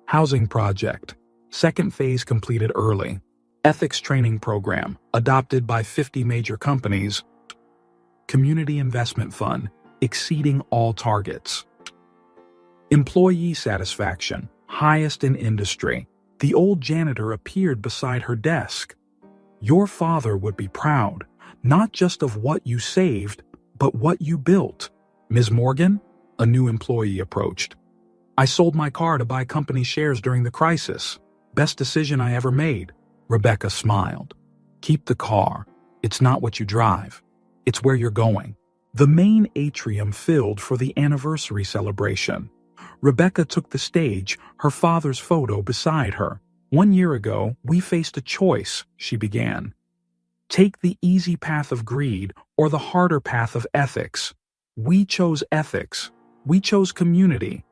A: Housing project. Second phase completed early. Ethics training program, adopted by 50 major companies. Community investment fund, exceeding all targets. Employee satisfaction, highest in industry. The old janitor appeared beside her desk. Your father would be proud, not just of what you saved, but what you built. Ms. Morgan, a new employee approached. I sold my car to buy company shares during the crisis. Best decision I ever made. Rebecca smiled. Keep the car. It's not what you drive. It's where you're going. The main atrium filled for the anniversary celebration. Rebecca took the stage, her father's photo beside her. 1 year ago, we faced a choice, she began. Take the easy path of greed or the harder path of ethics. We chose ethics. We chose community.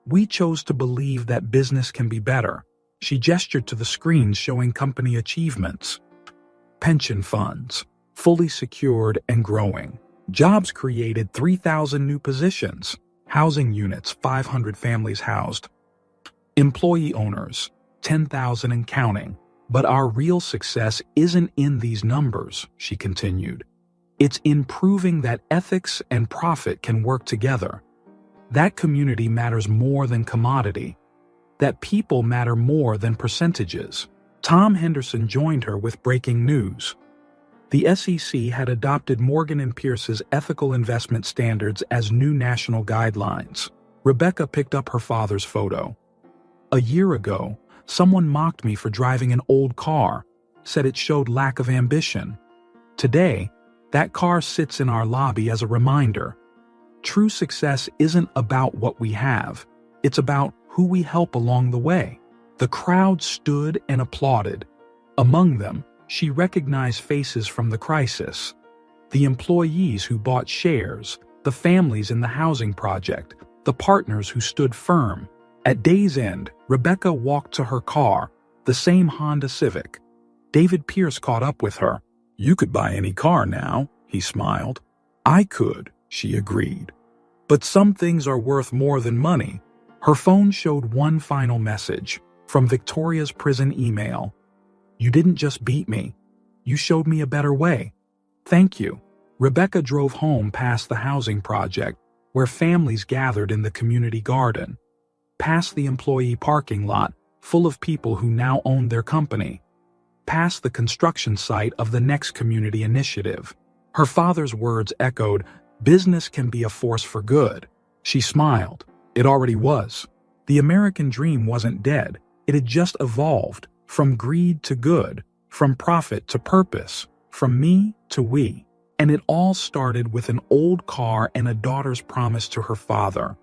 A: We chose to believe that business can be better. She gestured to the screens showing company achievements. Pension funds, fully secured and growing. Jobs created 3,000 new positions. Housing units, 500 families housed. Employee owners, 10,000 and counting. But our real success isn't in these numbers, she continued. It's in proving that ethics and profit can work together. That community matters more than commodity. That people matter more than percentages. Tom Henderson joined her with breaking news. The SEC had adopted Morgan & Pierce's ethical investment standards as new national guidelines. Rebecca picked up her father's photo. A year ago, someone mocked me for driving an old car, said it showed lack of ambition. Today, that car sits in our lobby as a reminder. True success isn't about what we have. It's about who we help along the way. The crowd stood and applauded. Among them, she recognized faces from the crisis. The employees who bought shares, the families in the housing project, the partners who stood firm. At day's end, Rebecca walked to her car, the same Honda Civic. David Pierce caught up with her. "You could buy any car now," he smiled. "I could," she agreed. "But some things are worth more than money." Her phone showed one final message from Victoria's prison email. "You didn't just beat me. You showed me a better way. Thank you." Rebecca drove home past the housing project, where families gathered in the community garden, past the employee parking lot, full of people who now owned their company, past the construction site of the next community initiative. Her father's words echoed, "Business can be a force for good." She smiled. It already was. The American dream wasn't dead. It had just evolved, from greed to good, from profit to purpose, from me to we. And it all started with an old car and a daughter's promise to her father.